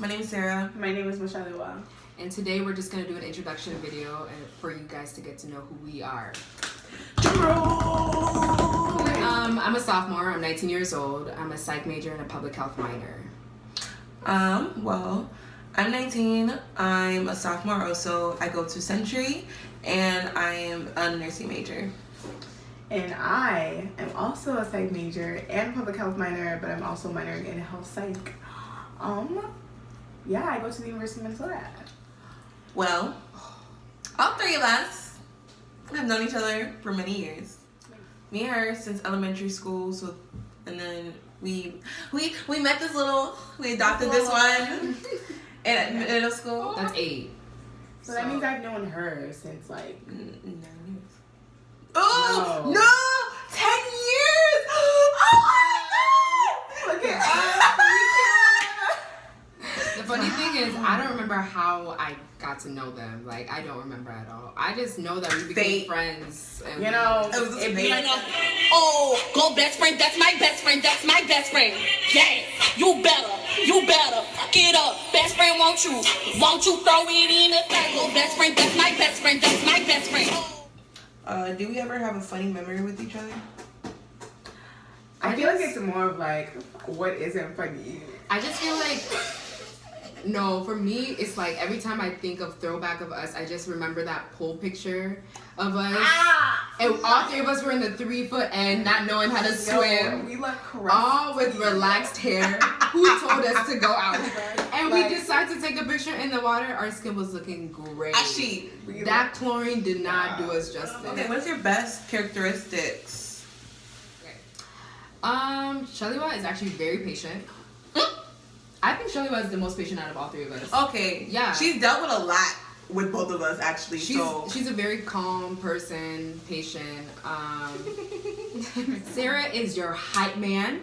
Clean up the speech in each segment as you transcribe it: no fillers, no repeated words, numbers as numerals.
My name is Sarah. My name is Mosalewa. And today we're just going to do an introduction video for you guys to get to know who we are. I'm a sophomore. I'm 19 years old. I'm a psych major and a public health minor. Well, I'm 19. I'm a sophomore also. I go to Century and I am a nursing major. And I am also a psych major and public health minor, but I'm also minoring in health psych. Yeah, I go to the University of Minnesota. Well, all three of us have known each other for many years. Me and her since elementary school, and then we met this we adopted this one in middle school. That's 8. So that means I've known her since like 9 years. Oh no, 10 years! Oh my God! Look at us. The funny thing is, I don't remember how I got to know them. Like, I don't remember at all. I just know that we became friends. And it be like, oh, go best friend, that's my best friend, that's my best friend. Yeah, you better fuck it up. Best friend, won't you throw it in the thing? Go best friend, that's my best friend, that's my best friend. Do we ever have a funny memory with each other? I feel like it's more of like, what isn't funny? I just feel like, no, for me, it's like every time I think of throwback of us, I just remember that pool picture of us. And all 3 of us were in the 3-foot end, not knowing how to swim. We look correct. All with relaxed hair. Who told us to go out? And we decided to take a picture in the water. Our skin was looking great. Actually, that chlorine did not do us justice. Okay, what's your best characteristics? Shaliwa is actually very patient. I think Shaliwa is the most patient out of all 3 of us. Okay. Yeah. She's dealt with a lot with both of us, actually. She's a very calm person, patient. Sarah is your hype man.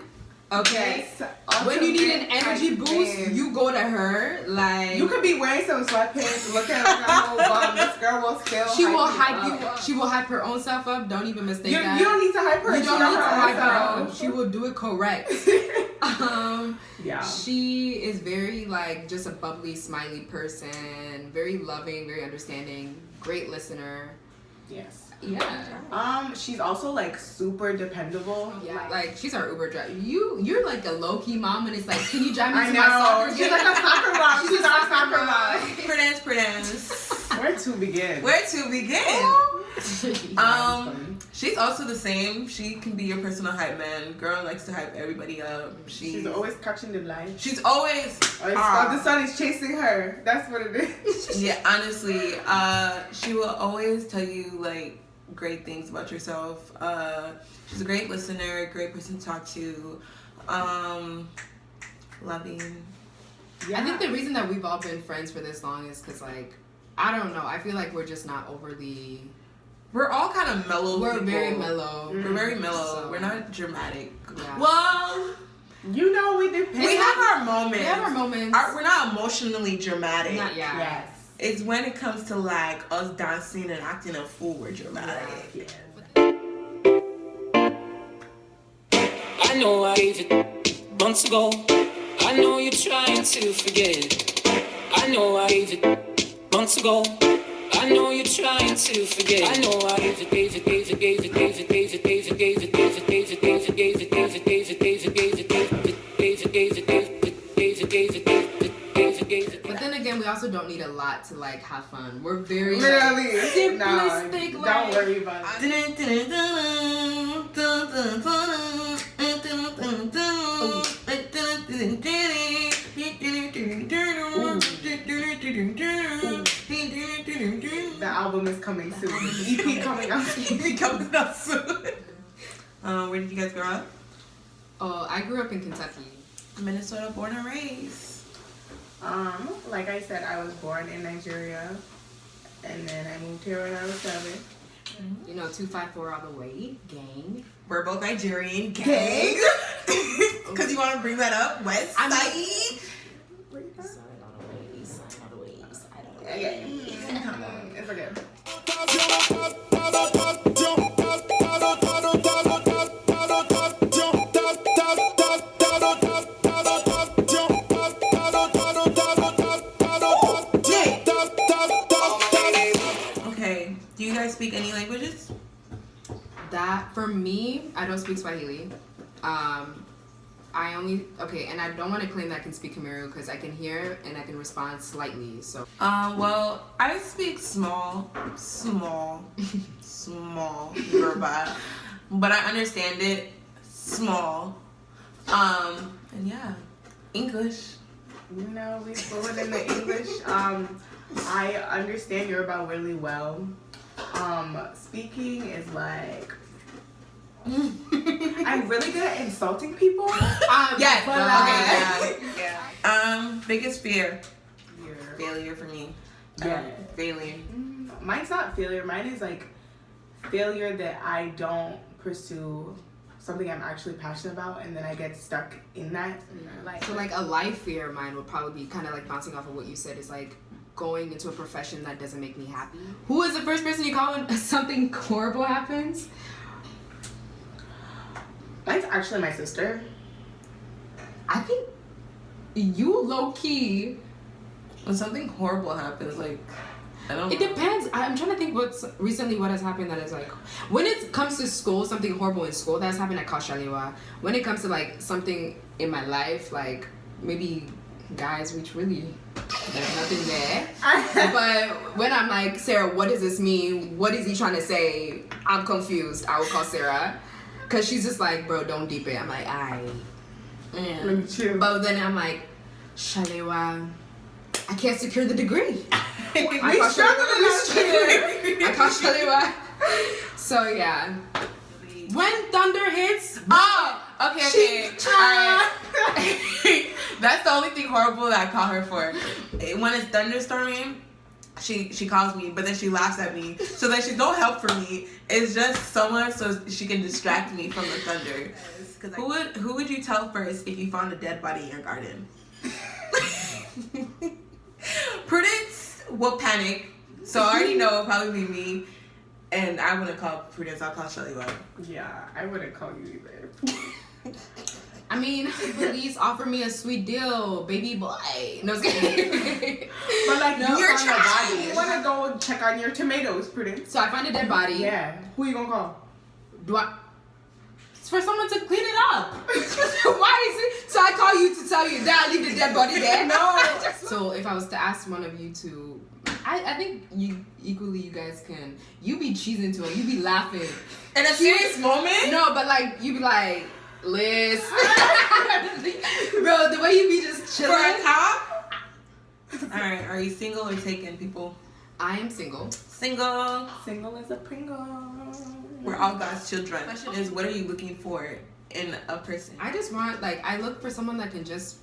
Okay. Yes, when you need an energy hype boost, man. you go to her. Like, You could be wearing some sweatpants, looking at her whole bum. This girl will still she will hype hype you up. She will hype her own self up. Don't even mistake that. You don't need to hype her. You don't need to hype her own. She will do it correct. Yeah. She is very just a bubbly, smiley person. Very loving, very understanding. Great listener. Yes. Yeah. She's also super dependable. Yeah. Like she's our Uber driver. You're like a low key mom, and it's like, can you drive me to I know. my soccer game? She's like a soccer mom. She's our soccer mom. Prudence. Where to begin? She's also the same. She can be your personal hype man. Girl likes to hype everybody up. She's always catching the light. She's always. The sun is chasing her. That's what it is. Yeah, honestly, she will always tell you great things about yourself. She's a great listener, great person to talk to. Loving. Yeah. I think the reason that we've all been friends for this long is because I don't know. I feel like we're just not overly. We're all kind of mellow. We're people. very mellow. We're very mellow. So, we're not dramatic. Yeah. Well, we depend. We have our moments. We have our moments. We're not emotionally dramatic. Not yet. Yes. It's when it comes to us dancing and acting a fool, we're dramatic. Yes. I know I gave it months ago. I know you're trying to forget. I know I gave it months ago. I know you're trying to forget. I know I gave it. But then again, we also don't need a lot to have fun. We're very literally simplistic. Don't worry about it. The album is coming soon. EP coming out soon. Where did you guys grow up? Oh, I grew up in Kentucky. Minnesota, born and raised. Like I said, I was born in Nigeria, and then I moved here when I was 7. 254 all the way, gang. We're both Nigerian, gang. Because you want to bring that up, West Side. Side all the way, east side all the way, east side all the way. Okay. It's okay. guys speak any languages? That for me, I don't speak Swahili. And I don't want to claim that I can speak Khmer because I can hear and I can respond slightly. So Well, I speak small Yoruba, but I understand it small. And yeah, English. You know, we fluent in the English. I understand Yoruba really well. Speaking is like I'm really good at insulting people. Yes. But Yeah. Biggest fear. Yeah. Failure for me. Yeah. Failure. Mine's not failure. Mine is like failure that I don't pursue something I'm actually passionate about, and then I get stuck in that. so like a life fear of mine would probably be kind of like bouncing off of what you said is like going into a profession that doesn't make me happy. Who is the first person you call when something horrible happens? Mine's actually my sister. I think you low key. When something horrible happens, like I don't. It depends. I'm trying to think what has happened that is like when it comes to school, something horrible in school that's happened at Mosalewa. When it comes to like something in my life, like maybe guys, which really there's nothing there. But when I'm like, Sarah, what does this mean? What is he trying to say? I'm confused. I would call Sarah. Cause she's just like, bro, don't deep it. I'm like, Yeah. Me too. but then I'm like, Shalewa, I can't secure the degree. I call Shalewa. So yeah. When thunder hits, Oh, okay. Alright. That's the only thing horrible that I call her for. When it's thunderstorming, she calls me, but then she laughs at me. So then she's no help for me. It's just someone so she can distract me from the thunder. Who would you tell first if you found a dead body in your garden? Prudence will panic, so I already know it'll probably be me. And I wouldn't call Prudence, I'll call Shalewa. Yeah, I wouldn't call you either. I mean, police offer me a sweet deal, baby boy. No, I'm just kidding. But like, No, you're you're on a trying. body. You wanna go check on your tomatoes, Prudence? So I find a dead body. Yeah. Who you gonna call? Do I? It's for someone to clean it up. Why is it? So I call you to tell you that I leave the dead body there? No. So if I was to ask one of you to, I think you guys can. You be cheesing to him. You be laughing. In a serious moment? No, but like you be like, Liz. Bro, the way you be just For chilling. a cop? Alright, are you single or taken, people? I am single. Single. Single as a Pringle. We're all God's children. Question is, what are you looking for in a person? I just want, like, I look for someone that can just,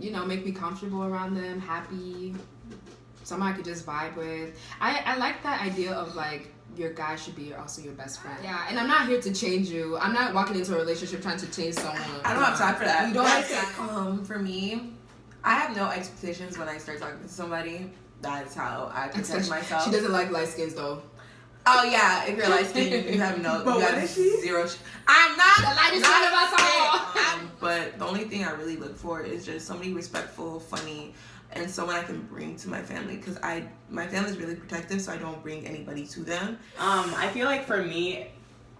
you know, make me comfortable around them, happy, someone I could just vibe with. I like that idea of, like, your guy should be also your best friend. Yeah, and I'm not here to change you. I'm not walking into a relationship trying to change someone. I don't have time for that. You don't have time. For me, I have no expectations when I start talking to somebody. That's how I protect myself. She doesn't like light skins, though. Oh yeah, if you're light skinned, you have no. But you what have is she? zero. I'm not The lightest skin of us all. But the only thing I really look for is just somebody respectful, funny, and someone I can bring to my family. Because my family's really protective, so I don't bring anybody to them. I feel like for me,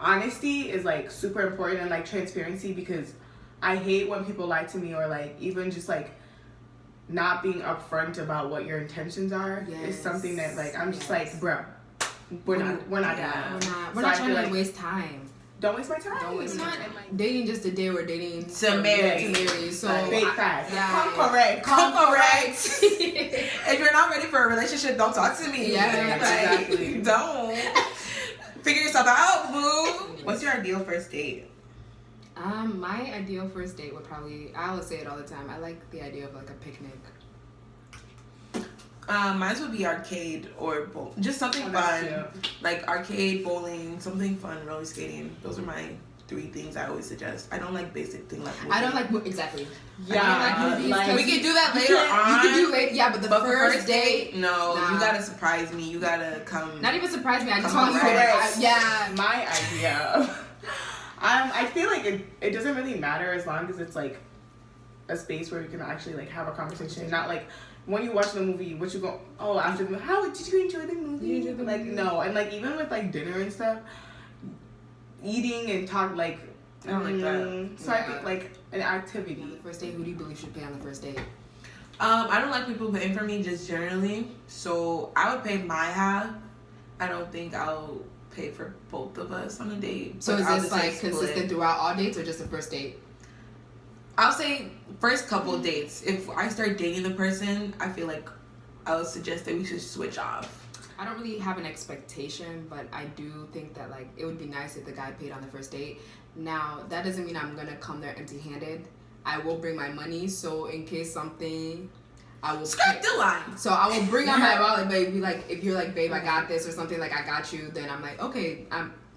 honesty is like super important, and like transparency, because I hate when people lie to me, or like even just like not being upfront about what your intentions are. Yes. Is something that like I'm just like, bro, we're not We're doing not So I trying feel to like, waste time. don't waste my time. Don't waste time. Dating just a day, we're dating To marry. So Big facts. Yeah. Come correct. Come correct. If you're not ready for a relationship, don't talk to me. Yeah, exactly. Don't. Figure yourself out, boo. What's your ideal first date? My ideal first date would probably, I always say it all the time, I like the idea of like a picnic. Mine would be arcade or just something fun, like arcade, bowling, something fun, roller skating. Those are my 3 things I always suggest. I don't like basic things like movies. I don't like exactly. Yeah, I don't like movies. like- We can do that later on. You can do it, yeah, but the But for first date, no, nah. you gotta surprise me. You gotta come. not even surprise me. I just Come want you on, to, right. yeah. My idea. I feel like it doesn't really matter as long as it's like a space where we can actually like have a conversation, not like when you watch the movie, what you go, oh, after the movie, how did you enjoy the movie? Like, no. And, like, even with, like, dinner and stuff, eating and talk, like, I don't like that. So I think, like, an activity. On the first date, who do you believe should pay on the first date? I don't like people paying for me just generally. So I would pay my half. I don't think I'll pay for both of us on a date. So is I'll this just, like split. consistent throughout all dates or just the first date? I'll say first couple of dates. If I start dating the person, I feel like I would suggest that we should switch off. I don't really have an expectation, but I do think that like it would be nice if the guy paid on the first date. Now that doesn't mean I'm gonna come there empty-handed. I will bring my money, so in case something, I will Skirt the line. So I will bring out my wallet, baby. Like if you're like, babe, I got this or something, like I got you, then I'm like, okay,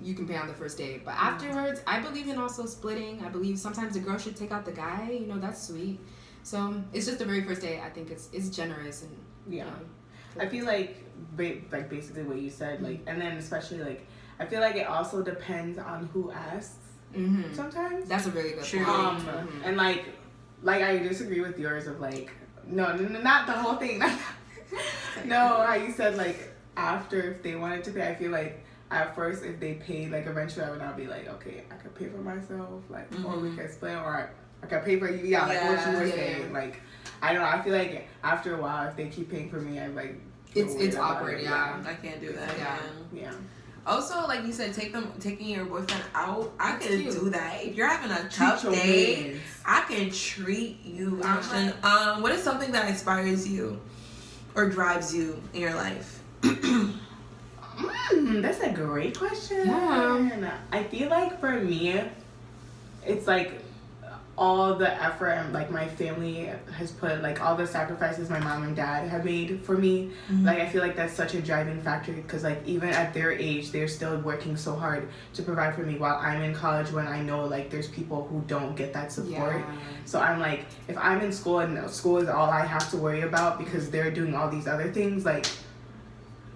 you can pay on the first date. But afterwards, I believe in also splitting. I believe sometimes the girl should take out the guy. You know, that's sweet. So it's just the very first date. I think it's generous and Yeah. You know, I feel like basically what you said, like, and then especially like, I feel like it also depends on who asks. mm-hmm. Sometimes. That's a really good True. point. And like I disagree with yours of like, no, not the whole thing. No, how you said like after if they wanted to pay, I feel like at first if they paid, like eventually I would not be like, okay, I could pay for myself, like, or we could split, or I could pay for you. Yeah, like what you were saying, like. I don't know. I feel like after a while, if they keep paying for me, I'm like, it's awkward. Yeah. I can't do that. Yeah. Yeah. Also, like you said, taking your boyfriend out. I That's can cute. do that. If you're having a tough Treat your day, mans. I can treat you. Ashton. What is something that inspires you or drives you in your life? That's a great question. Yeah. I feel like for me, it's like all the effort and like my family has put, like all the sacrifices my mom and dad have made for me. Like I feel like that's such a driving factor because like even at their age, they're still working so hard to provide for me while I'm in college, when I know like there's people who don't get that support. Yeah. So I'm like, if I'm in school and school is all I have to worry about because they're doing all these other things, like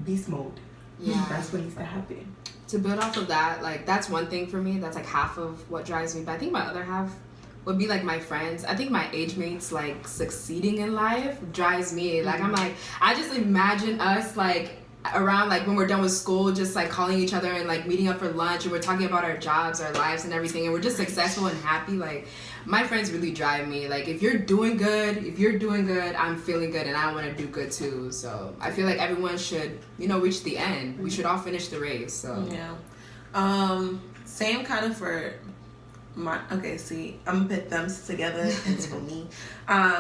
beast mode. Yeah. That's what needs to happen. To build off of that, like that's one thing for me. That's like half of what drives me. But I think my other half would be like my friends. I think my age mates like succeeding in life drives me. Like I'm like, I just imagine us like around like when we're done with school, just like calling each other and like meeting up for lunch and we're talking about our jobs, our lives and everything, and we're just successful and happy. Like my friends really drive me. Like if you're doing good, I'm feeling good and I want to do good too. So I feel like everyone should, you know, reach the end. We should all finish the race. So Yeah. Same kind of for my, okay, see, I'm gonna put them together. It's for me.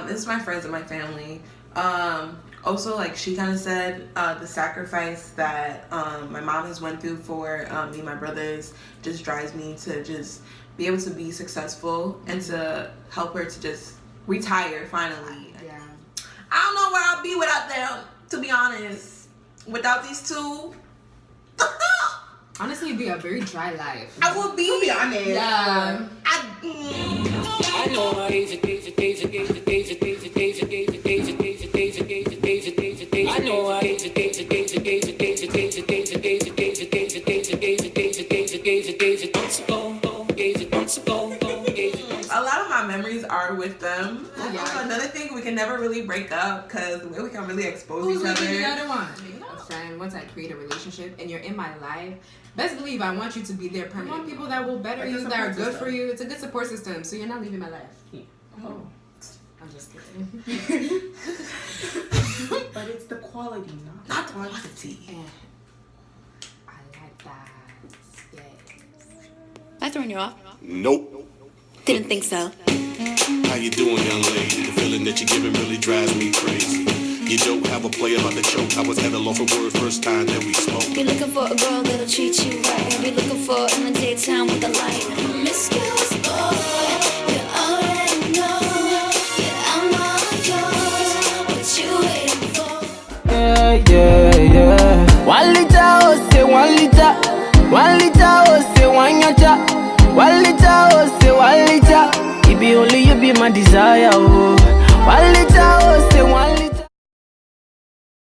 This is my friends and my family. Also, like she kind of said, the sacrifice that my mom has went through for me and my brothers just drives me to just be able to be successful and to help her to just retire finally. yeah. I don't know where I'll be without them, to be honest. Without these two, Honestly, it'd be a very dry life. I would be. To be honest. Yeah. I know I gave it. I know I months ago. A lot of my memories are with them. Yeah. Also, another thing, we can never really break up because we can really expose Who's each leaving the other. other one? A friend. Once I create a relationship and you're in my life, best believe I want you to be there permanent. I want people that will better Like a you, that are support good system. for you. It's a good support system, so you're not leaving my life. Oh. I'm just kidding. But it's the quality, Not the quantity. Yeah. I like that. Yes. I throwing you off? Nope. Didn't think so. How you doing, young lady? The feeling that you're giving really drives me crazy. You don't have a play about the choke. I was at a loss for words first time that we spoke. Be looking for a girl that'll treat you right. Be looking for in the daytime with the light. Promiscuous boy, you already know. Yeah, I'm all yours. What you waiting for? Yeah. 1 liter, oh, say 1 liter. 1 liter, oh, say 1 yacha. 1 liter, oh, say 1 liter. It be only you be my desire, oh. 1 liter, oh, say 1 liter.